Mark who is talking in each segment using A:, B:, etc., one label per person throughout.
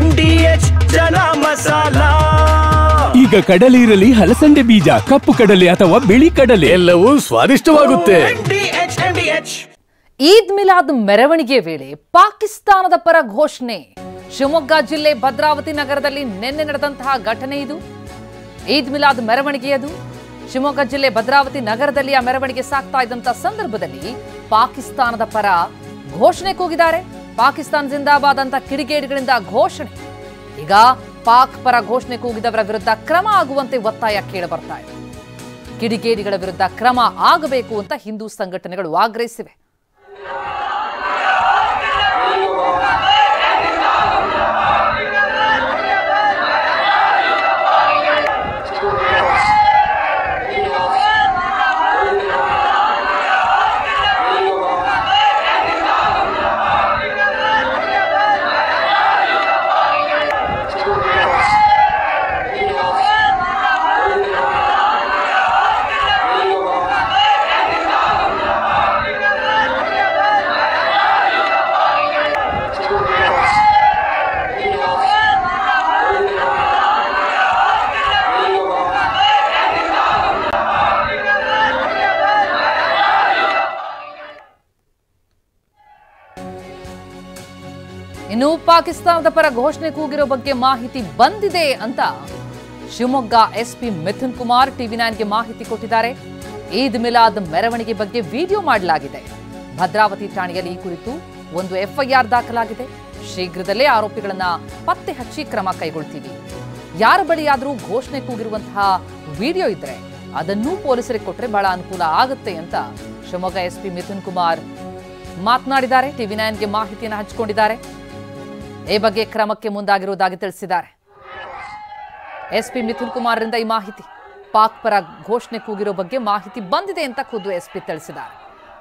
A: MDH ಜನ ಮಸಾಲಾ.
B: ಈಗ ಕಡಲೆ ಇರಲಿ, ಹಲಸಂಡೆ ಬೀಜ, ಕಪ್ಪು ಕಡಲೆ ಅಥವಾ ಬಿಳಿ ಕಡಲೆ,
A: ಎಲ್ಲವೂ ಸ್ವಾದಿಷ್ಟವಾಗುತ್ತೆ.
C: ಈದ್ ಮಿಲಾದ್ ಮೆರವಣಿಗೆ ವೇಳೆ ಪಾಕಿಸ್ತಾನದ ಪರ ಘೋಷಣೆ. ಶಿವಮೊಗ್ಗ ಜಿಲ್ಲೆ ಭದ್ರಾವತಿ ನಗರದಲ್ಲಿ ನಿನ್ನೆ ನಡೆದಂತಹ ಘಟನೆ ಇದು. ಈದ್ ಮಿಲಾದ್ ಮೆರವಣಿಗೆಯದು. ಶಿವಮೊಗ್ಗ ಜಿಲ್ಲೆ ಭದ್ರಾವತಿ ನಗರದಲ್ಲಿ ಆ ಮೆರವಣಿಗೆ ಸಾಗ್ತಾ ಇದ್ದಂತಹ ಸಂದರ್ಭದಲ್ಲಿ ಪಾಕಿಸ್ತಾನದ ಪರ ಘೋಷಣೆ ಕೂಗಿದ್ದಾರೆ. ಪಾಕಿಸ್ತಾನ ಜಿಂದಾಬಾದ್ ಅಂತ ಕಿಡಿಗೇಡಿಗಳಿಂದ ಘೋಷಣೆ. ಈಗ ಪಾಕ್ ಪರ ಘೋಷಣೆ ಕೂಗಿದವರ ವಿರುದ್ಧ ಕ್ರಮ ಆಗುವಂತೆ ಒತ್ತಾಯ ಕೇಳಿಬರ್ತಾ ಇದೆ. ಕಿಡಿಗೇಡಿಗಳ ವಿರುದ್ಧ ಕ್ರಮ ಆಗಬೇಕು ಅಂತ ಹಿಂದೂ ಸಂಘಟನೆಗಳು ಆಗ್ರಹಿಸಿವೆ. ಇನ್ನು ಪಾಕಿಸ್ತಾನದ ಪರ ಘೋಷಣೆ ಕೂಗಿರೋ ಬಗ್ಗೆ ಮಾಹಿತಿ ಬಂದಿದೆ ಅಂತ ಶಿವಮೊಗ್ಗ ಎಸ್ಪಿ ಮಿಥುನ್ ಕುಮಾರ್ ಟಿವಿ9ಗೆ ಮಾಹಿತಿ ಕೊಟ್ಟಿದ್ದಾರೆ. ಈದ್ ಮಿಲಾದ್ ಮೆರವಣಿಗೆ ಬಗ್ಗೆ ವಿಡಿಯೋ ಮಾಡಲಾಗಿದೆ. ಭದ್ರಾವತಿ ಠಾಣೆಯಲ್ಲಿ ಈ ಕುರಿತು ಒಂದು ಎಫ್ಐಆರ್ ದಾಖಲಾಗಿದೆ. ಶೀಘ್ರದಲ್ಲೇ ಆರೋಪಿಗಳನ್ನ ಪತ್ತೆ ಹಚ್ಚಿ ಕ್ರಮ ಕೈಗೊಳ್ತೀವಿ. ಯಾರ ಬಳಿಯಾದರೂ ಘೋಷಣೆ ಕೂಗಿರುವಂತಹ ವಿಡಿಯೋ ಇದ್ರೆ ಅದನ್ನೂ ಪೊಲೀಸರಿಗೆ ಕೊಟ್ಟರೆ ಬಹಳ ಅನುಕೂಲ ಆಗುತ್ತೆ ಅಂತ ಶಿವಮೊಗ್ಗ ಎಸ್ಪಿ ಮಿಥುನ್ ಕುಮಾರ್ ಮಾತನಾಡಿದ್ದಾರೆ. ಟಿವಿ9ಗೆ ಮಾಹಿತಿಯನ್ನು ಹಂಚಿಕೊಂಡಿದ್ದಾರೆ. ಈ ಬಗ್ಗೆ ಕ್ರಮಕ್ಕೆ ಮುಂದಾಗಿರುವುದಾಗಿ ತಿಳಿಸಿದ್ದಾರೆ. ಎಸ್ಪಿ ಮಿಥುನ್ ಕುಮಾರ್ರಿಂದ ಈ ಮಾಹಿತಿ. ಪಾಕ್ ಪರ ಘೋಷಣೆ ಕೂಗಿರೋ ಬಗ್ಗೆ ಮಾಹಿತಿ ಬಂದಿದೆ ಅಂತ ಖುದ್ದು ಎಸ್ಪಿ ತಿಳಿಸಿದ್ದಾರೆ.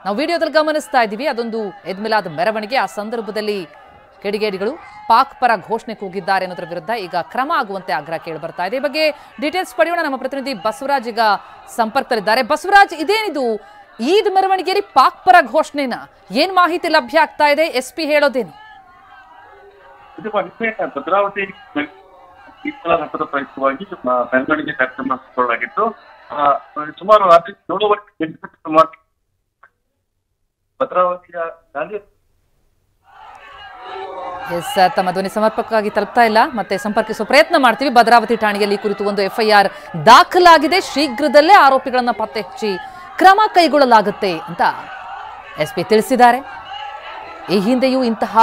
C: ನಾವು ವಿಡಿಯೋದಲ್ಲಿ ಗಮನಿಸ್ತಾ ಇದ್ದೀವಿ. ಅದೊಂದು ಈದ್ ಮಿಲಾದ್ ಮೆರವಣಿಗೆ. ಆ ಸಂದರ್ಭದಲ್ಲಿ ಕಿಡಿಗೇಡಿಗಳು ಪಾಕ್ ಪರ ಘೋಷಣೆ ಕೂಗಿದ್ದಾರೆ ಅನ್ನೋದ್ರ ವಿರುದ್ಧ ಈಗ ಕ್ರಮ ಆಗುವಂತೆ ಆಗ್ರಹ ಕೇಳಿ ಬರ್ತಾ ಇದೆ. ಈ ಬಗ್ಗೆ ಡೀಟೇಲ್ಸ್ ಪಡೆಯೋಣ. ನಮ್ಮ ಪ್ರತಿನಿಧಿ ಬಸವರಾಜ್ ಈಗ ಸಂಪರ್ಕದಲ್ಲಿದ್ದಾರೆ. ಬಸವರಾಜ್, ಇದೇನಿದು ಈದ್ ಮೆರವಣಿಗೆಯಲ್ಲಿ ಪಾಕ್ ಪರ ಘೋಷಣೆನ ಏನ್ ಮಾಹಿತಿ ಲಭ್ಯ ಆಗ್ತಾ ಇದೆ? ಎಸ್ಪಿ ಹೇಳೋದೇನು?
D: ಭದ್ರಾವತಿ ಹಬ್ಬದ ಪ್ರಯುಕ್ತವಾಗಿ ಮೆರವಣಿಗೆ ಕಾರ್ಯಕ್ರಮ ಹಮ್ಮಿಕೊಳ್ಳಲಾಗಿತ್ತು. ಸುಮಾರು ರಾತ್ರಿ 7:08 ಭದ್ರಾವತಿಯ ಗಾಂಧಿ
C: ತಮ್ಮ ಧ್ವನಿ ಸಮರ್ಪಕವಾಗಿ ತಲುಪ್ತಾ ಇಲ್ಲ. ಮತ್ತೆ ಸಂಪರ್ಕಿಸುವ ಪ್ರಯತ್ನ ಮಾಡ್ತೀವಿ. ಭದ್ರಾವತಿ ಠಾಣೆಯಲ್ಲಿ ಈ ಕುರಿತು ಒಂದು ಎಫ್ಐಆರ್ ದಾಖಲಾಗಿದೆ. ಶೀಘ್ರದಲ್ಲೇ ಆರೋಪಿಗಳನ್ನ ಪತ್ತೆ ಹಚ್ಚಿ ಕ್ರಮ ಕೈಗೊಳ್ಳಲಾಗುತ್ತೆ ಅಂತ ಎಸ್ಪಿ ತಿಳಿಸಿದ್ದಾರೆ. ಈ ಹಿಂದೆಯೂ ಇಂತಹ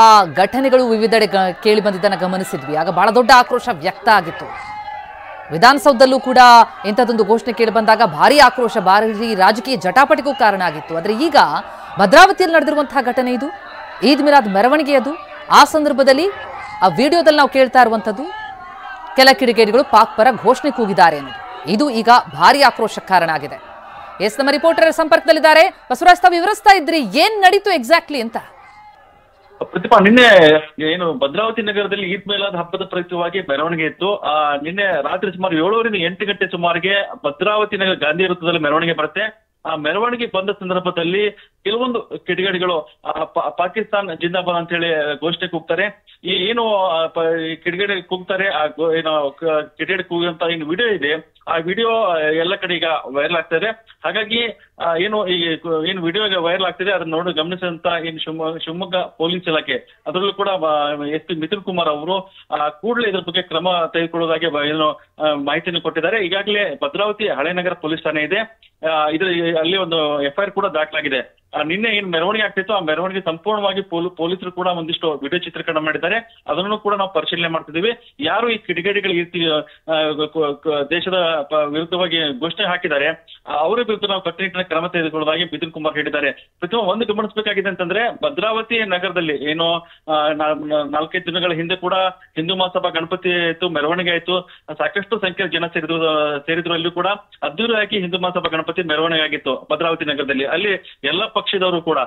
C: ಘಟನೆಗಳು ವಿವಿಧೆಡೆ ಕೇಳಿ ಬಂದಿದ್ದನ್ನು ಗಮನಿಸಿದ್ವಿ. ಆಗ ಬಹಳ ದೊಡ್ಡ ಆಕ್ರೋಶ ವ್ಯಕ್ತ ಆಗಿತ್ತು. ವಿಧಾನಸೌಧದಲ್ಲೂ ಕೂಡ ಇಂಥದ್ದೊಂದು ಘೋಷಣೆ ಕೇಳಿ ಬಂದಾಗ ಭಾರಿ ಆಕ್ರೋಶ, ಭಾರಿ ರಾಜಕೀಯ ಜಟಾಪಟಿಗೂ ಕಾರಣ ಆಗಿತ್ತು. ಆದರೆ ಈಗ ಭದ್ರಾವತಿಯಲ್ಲಿ ನಡೆದಿರುವಂತಹ ಘಟನೆ ಇದು. ಈದ್ ಮಿಲಾದ್ ಮೆರವಣಿಗೆಯದು. ಆ ಸಂದರ್ಭದಲ್ಲಿ ಆ ವಿಡಿಯೋದಲ್ಲಿ ನಾವು ಕೇಳ್ತಾ ಇರುವಂಥದ್ದು ಕೆಲ ಕಿಡಿಗೇಡಿಗಳು ಪಾಕ್ ಪರ ಘೋಷಣೆ ಕೂಗಿದ್ದಾರೆ ಅನ್ನೋದು. ಇದು ಈಗ ಭಾರಿ ಆಕ್ರೋಶಕ್ಕೆ ಕಾರಣ ಆಗಿದೆ. ನಮ್ಮ ರಿಪೋರ್ಟರ್ ಸಂಪರ್ಕದಲ್ಲಿದ್ದಾರೆ. ಬಸವರಾಜ್, ತಾವು ವಿವರಿಸ್ತಾ ಇದ್ರಿ, ಏನ್ ನಡೀತು ಎಕ್ಸಾಕ್ಟ್ಲಿ ಅಂತ?
D: ಪ್ರತಿಭಾ, ನಿನ್ನೆ ಏನು ಭದ್ರಾವತಿ ನಗರದಲ್ಲಿ ಈದ್ ಮಿಲಾದ್ ಹಬ್ಬದ ಪ್ರಯುಕ್ತವಾಗಿ ಮೆರವಣಿಗೆ ಇತ್ತು. ನಿನ್ನೆ ರಾತ್ರಿ ಸುಮಾರು 7:00ರಿಂದ 8 ಗಂಟೆ ಸುಮಾರಿಗೆ ಭದ್ರಾವತಿ ನಗರ ಗಾಂಧಿ ವೃತ್ತದಲ್ಲಿ ಮೆರವಣಿಗೆ ಬರುತ್ತೆ. ಆ ಮೆರವಣಿಗೆ ಬಂದ ಸಂದರ್ಭದಲ್ಲಿ ಕೆಲವೊಂದು ಕಿಡಿಗೇಡಿಗಳು ಪಾಕಿಸ್ತಾನ್ ಜಿಂದಾಬಾದ್ ಅಂತ ಹೇಳಿ ಘೋಷಣೆ ಕೂಗ್ತಾರೆ. ಏನು ಕಿಡಿಗೇಡಿ ಕೂಗ್ತಾರೆ, ಏನೋ ಕಿಡಿಗೇಡಿ ಕೂಗುವಂತ ಏನು ವಿಡಿಯೋ ಇದೆ, ಆ ವಿಡಿಯೋ ಎಲ್ಲ ಕಡೆ ಈಗ ವೈರಲ್ ಆಗ್ತಾ ಇದೆ. ಹಾಗಾಗಿ ಏನು ವಿಡಿಯೋ ವೈರಲ್ ಆಗ್ತಿದೆ ಅದನ್ನ ನೋಡಿ ಗಮನಿಸಿದಂತ ಏನು ಶಿವಮೊಗ್ಗ ಪೊಲೀಸ್ ಇಲಾಖೆ, ಅದರಲ್ಲೂ ಕೂಡ ಎಸ್ಪಿ ಮಿಥುನ್ ಕುಮಾರ್ ಅವರು ಕೂಡಲೇ ಇದ್ರ ಬಗ್ಗೆ ಕ್ರಮ ತೆಗೆದುಕೊಳ್ಳೋದಾಗಿ ಏನು ಮಾಹಿತಿಯನ್ನು ಕೊಟ್ಟಿದ್ದಾರೆ. ಈಗಾಗಲೇ ಭದ್ರಾವತಿ ಹಳೆನಗರ ಪೊಲೀಸ್ ಠಾಣೆ ಇದೆ. ಅಲ್ಲಿ ಒಂದು ಎಫ್ಐಆರ್ ಕೂಡ ದಾಖಲಾಗಿದೆ. ನಿನ್ನೆ ಏನು ಮೆರವಣಿಗೆ ಆಗ್ತಿತ್ತು, ಆ ಮೆರವಣಿಗೆ ಸಂಪೂರ್ಣವಾಗಿ ಪೊಲೀಸರು ಕೂಡ ಒಂದಿಷ್ಟು ವಿಡಿಯೋ ಚಿತ್ರೀಕರಣ ಮಾಡಿದ್ದಾರೆ. ಅದನ್ನು ಕೂಡ ನಾವು ಪರಿಶೀಲನೆ ಮಾಡ್ತಿದ್ದೀವಿ. ಯಾರು ಈ ಕಿಡಿಗೇಡಿಗಳು ದೇಶದ ವಿರುದ್ಧವಾಗಿ ಘೋಷಣೆ ಹಾಕಿದ್ದಾರೆ ಅವರ ವಿರುದ್ಧ ನಾವು ಕಟ್ಟುನಿಟ್ಟಿನ ಕ್ರಮ ತೆಗೆದುಕೊಳ್ಳುವುದಾಗಿ ಮಿಥುನ್ ಕುಮಾರ್ ಹೇಳಿದ್ದಾರೆ. ಪ್ರತಿಯೊಂದು ಒಂದು ಗಮನಿಸಬೇಕಾಗಿದೆ ಅಂತಂದ್ರೆ, ಭದ್ರಾವತಿ ನಗರದಲ್ಲಿ ಏನು 4-5 ದಿನಗಳ ಹಿಂದೆ ಕೂಡ ಹಿಂದೂ ಮಹಾಸಭಾ ಗಣಪತಿ ಆಯ್ತು, ಮೆರವಣಿಗೆ ಆಯ್ತು, ಸಾಕಷ್ಟು ಸಂಖ್ಯೆಯ ಜನ ಸೇರಿದ್ರು. ಅಲ್ಲೂ ಕೂಡ ಅದ್ದೂರಿಯಾಗಿ ಹಿಂದೂ ಮಹಾಸಭಾ ಗಣಪತಿ ಮೆರವಣಿಗೆ ಆಗಿತ್ತು ಭದ್ರಾವತಿ ನಗರದಲ್ಲಿ. ಅಲ್ಲಿ ಎಲ್ಲ ಪಕ್ಷದವರು ಕೂಡ,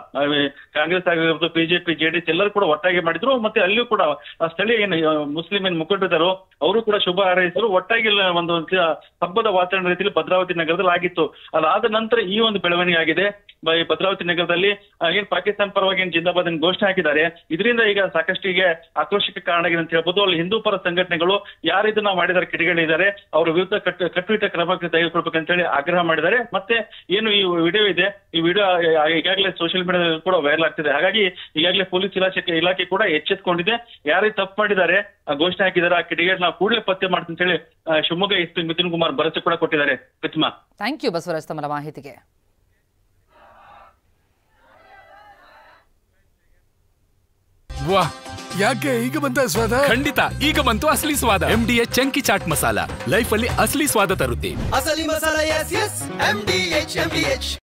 D: ಕಾಂಗ್ರೆಸ್ ಆಗಿರ್ಬೋದು, ಬಿಜೆಪಿ, ಜೆಡಿಎಸ್ ಎಲ್ಲರೂ ಕೂಡ ಒಟ್ಟಾಗಿ ಮಾಡಿದ್ರು. ಮತ್ತೆ ಅಲ್ಲಿಯೂ ಕೂಡ ಸ್ಥಳೀಯ ಏನು ಮುಸ್ಲಿಂ ಮುಖಂಡರು ಅವರು ಕೂಡ ಶುಭ ಹಾರೈಸಿದ್ರು. ಒಟ್ಟಾಗಿ ಒಂದು ಹಬ್ಬದ ವಾತಾವರಣ ರೀತಿಯಲ್ಲಿ ಭದ್ರಾವತಿ ನಗರದಲ್ಲಿ ಆಗಿತ್ತು. ಅದಾದ ನಂತರ ಈ ಒಂದು ಬೆಳವಣಿಗೆ ಆಗಿದೆ. ಭದ್ರಾವತಿ ನಗರದಲ್ಲಿ ಏನ್ ಪಾಕಿಸ್ತಾನ ಪರವಾಗಿ ಏನ್ ಜಿಂದಾಬಾದ್ ಘೋಷಣೆ ಹಾಕಿದ್ದಾರೆ. ಇದರಿಂದ ಈಗ ಸಾಕಷ್ಟು ಈಗ ಆಕ್ರೋಶಕ್ಕೆ ಕಾರಣ ಆಗಿದೆ ಅಂತ ಹೇಳ್ಬೋದು. ಅಲ್ಲಿ ಹಿಂದೂ ಪರ ಸಂಘಟನೆಗಳು ಯಾರು ಇದನ್ನ ಮಾಡಿದ್ದಾರೆ, ಕಿಡಿಗಳಿದ್ದಾರೆ, ಅವರ ವಿರುದ್ಧ ಕಟ್ಟುನಿಟ್ಟ ಕ್ರಮ ತೆಗೆದುಕೊಳ್ಬೇಕಂತ ಹೇಳಿ ಆಗ್ರಹ ಮಾಡಿದ್ದಾರೆ. ಮತ್ತೆ ಏನು ಈ ವಿಡಿಯೋ ಇದೆ, ಈ ವಿಡಿಯೋ ಈಗಾಗಲೇ ಸೋಷಿಯಲ್ ಮೀಡಿಯಾದಲ್ಲಿ ಕೂಡ ವೈರಲ್ ಆಗ್ತಿದೆ. ಹಾಗಾಗಿ ಈಗಾಗಲೇ ಪೊಲೀಸ್ ಇಲಾಖೆ ಕೂಡ ಎಚ್ಚೆತ್ಕೊಂಡಿದೆ. ಯಾರೇ ತಪ್ಪು ಮಾಡಿದ್ದಾರೆ, ಘೋಷಣೆ ಹಾಕಿದ್ದಾರೆ, ಆ ಕಿಡಿಗಳನ್ನ ಕೂಡಲೇ ಪತ್ತೆ ಮಾಡ್ತೀನಿ ಅಂತ ಹೇಳಿ ಶಿವಮೊಗ್ಗ ಎಸ್ಪಿ ಮಿಥುನ್ ಕುಮಾರ್ ಭರವಸೆ ಕೂಡ ಕೊಟ್ಟಿದ್ದಾರೆ. ಪ್ರತಿಮಾ,
C: ಥ್ಯಾಂಕ್ ಯು ಬಸವರಾಜ್ ತಮ್ಮ ಮಾಹಿತಿಗೆ.
E: ವಾಹ್, ಯಾಕೆ ಈಗ ಬಂತ ಸ್ವಾದ?
B: ಖಂಡಿತ ಈಗ ಬಂತು ಅಸಲಿ ಸ್ವಾದ. MDH chunky chaat masala life ಅಲ್ಲಿ ಅಸಲಿ ಸ್ವಾದ ತರುತ್ತೆ.
F: ಅಸಲಿ ಮಸಾಲ, ಎಸ್ ಎಸ್ MDH.